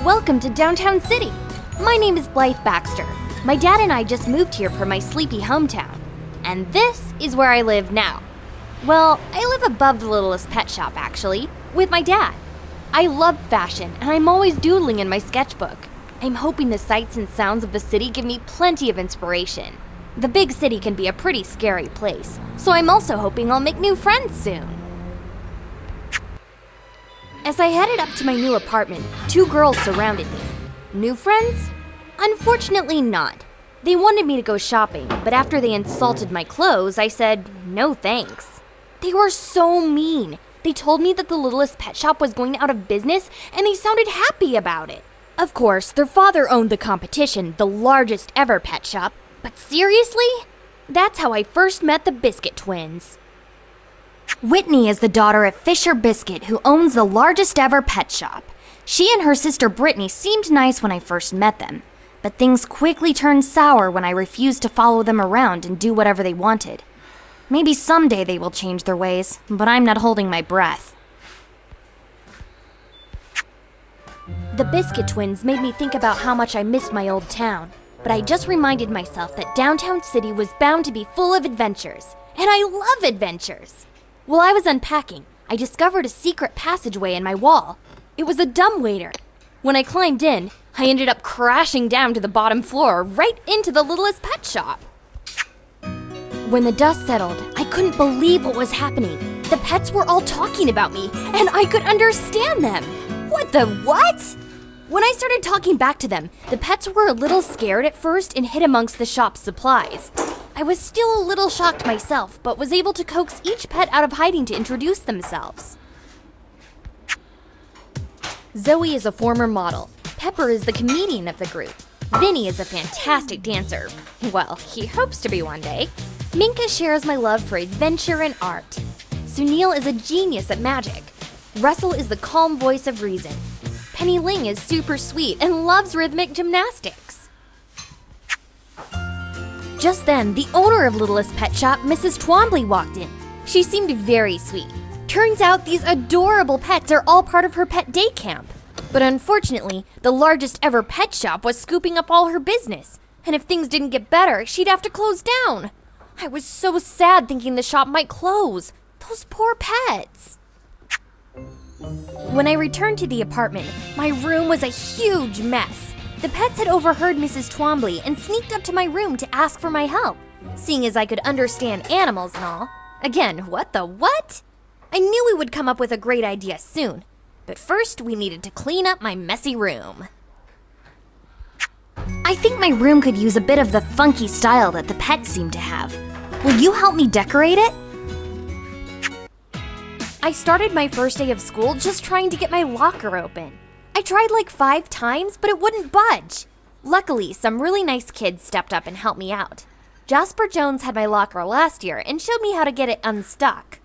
Welcome to Downtown City. My name is Blythe Baxter. My dad and I just moved here from my sleepy hometown. And this is where I live now. Well, I live above the littlest pet shop, actually, with my dad. I love fashion, and I'm always doodling in my sketchbook. I'm hoping the sights and sounds of the city give me plenty of inspiration. The big city can be a pretty scary place, so I'm also hoping I'll make new friends soon. As I headed up to my new apartment, two girls surrounded me. New friends? Unfortunately not. They wanted me to go shopping, but after they insulted my clothes, I said, no thanks. They were so mean. They told me that the littlest pet shop was going out of business, and they sounded happy about it. Of course, their father owned the competition, the largest ever pet shop. But seriously? That's how I first met the Biscuit twins. Whitney is the daughter of Fisher Biscuit, who owns the largest ever pet shop. She and her sister Brittany seemed nice when I first met them, but things quickly turned sour when I refused to follow them around and do whatever they wanted. Maybe someday they will change their ways, but I'm not holding my breath. The Biscuit twins made me think about how much I missed my old town, but I just reminded myself that Downtown City was bound to be full of adventures, and I love adventures. While I was unpacking, I discovered a secret passageway in my wall. It was a dumbwaiter. When I climbed in, I ended up crashing down to the bottom floor, right into the littlest pet shop. When the dust settled, I couldn't believe what was happening. The pets were all talking about me, and I could understand them. What the what? When I started talking back to them, the pets were a little scared at first and hid amongst the shop's supplies. I was still a little shocked myself, but was able to coax each pet out of hiding to introduce themselves. Zoe is a former model. Pepper is the comedian of the group. Vinny is a fantastic dancer. Well, he hopes to be one day. Minka shares my love for adventure and art. Sunil is a genius at magic. Russell is the calm voice of reason. Penny Ling is super sweet and loves rhythmic gymnastics. Just then, the owner of Littlest Pet Shop, Mrs. Twombly, walked in. She seemed very sweet. Turns out these adorable pets are all part of her pet day camp. But unfortunately, the largest ever pet shop was scooping up all her business. And if things didn't get better, she'd have to close down. I was so sad thinking the shop might close. Those poor pets. When I returned to the apartment, my room was a huge mess. The pets had overheard Mrs. Twombly and sneaked up to my room to ask for my help, seeing as I could understand animals and all. Again, what the what? I knew we would come up with a great idea soon, but first we needed to clean up my messy room. I think my room could use a bit of the funky style that the pets seem to have. Will you help me decorate it? I started my first day of school just trying to get my locker open. I tried like 5 times, but it wouldn't budge. Luckily, some really nice kids stepped up and helped me out. Jasper Jones had my locker last year and showed me how to get it unstuck.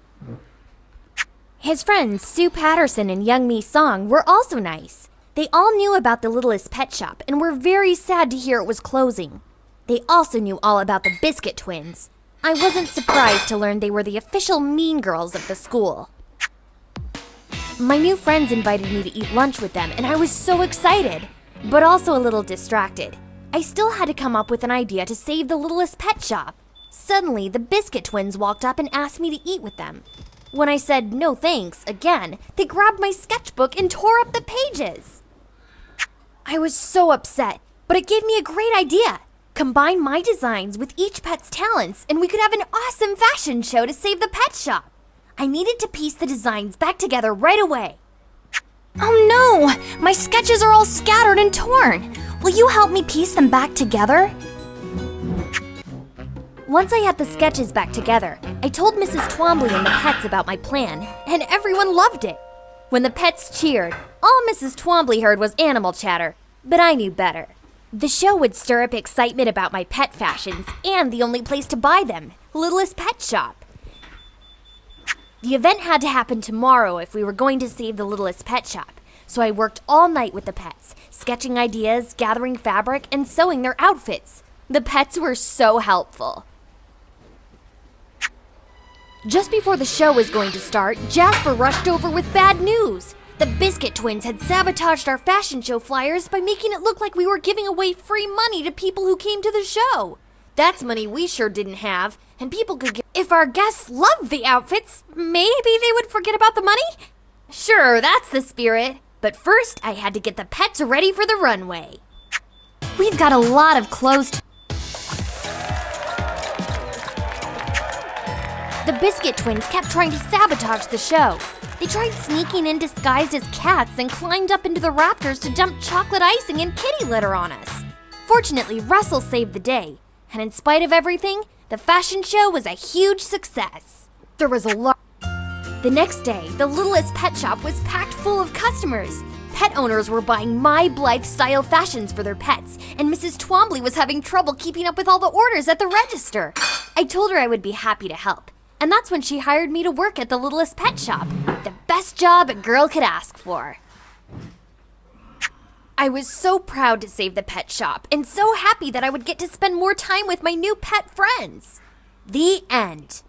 His friends, Sue Patterson and Young Mi Song, were also nice. They all knew about the Littlest Pet Shop and were very sad to hear it was closing. They also knew all about the Biscuit twins. I wasn't surprised to learn they were the official mean girls of the school. My new friends invited me to eat lunch with them, and I was so excited, but also a little distracted. I still had to come up with an idea to save the Littlest Pet Shop. Suddenly, the Biscuit twins walked up and asked me to eat with them. When I said no thanks again, they grabbed my sketchbook and tore up the pages. I was so upset, but it gave me a great idea. Combine my designs with each pet's talents, and we could have an awesome fashion show to save the pet shop. I needed to piece the designs back together right away. Oh no! My sketches are all scattered and torn! Will you help me piece them back together? Once I had the sketches back together, I told Mrs. Twombly and the pets about my plan, and everyone loved it. When the pets cheered, all Mrs. Twombly heard was animal chatter, but I knew better. The show would stir up excitement about my pet fashions and the only place to buy them, Littlest Pet Shop. The event had to happen tomorrow if we were going to save the Littlest Pet Shop, so I worked all night with the pets, sketching ideas, gathering fabric, and sewing their outfits. The pets were so helpful. Just before the show was going to start, Jasper rushed over with bad news. The Biscuit Twins had sabotaged our fashion show flyers by making it look like we were giving away free money to people who came to the show. That's money we sure didn't have, and people could get. If our guests loved the outfits, maybe they would forget about the money? Sure, that's the spirit. But first, I had to get the pets ready for the runway. We've got a lot of clothes. The Biscuit Twins kept trying to sabotage the show. They tried sneaking in disguised as cats and climbed up into the rafters to dump chocolate icing and kitty litter on us. Fortunately, Russell saved the day, and in spite of everything, the fashion show was a huge success. There was a lot. The next day, the littlest pet shop was packed full of customers. Pet owners were buying My Blythe-style fashions for their pets, and Mrs. Twombly was having trouble keeping up with all the orders at the register. I told her I would be happy to help, and that's when she hired me to work at the littlest pet shop. The best job a girl could ask for. I was so proud to save the pet shop, and so happy that I would get to spend more time with my new pet friends. The end.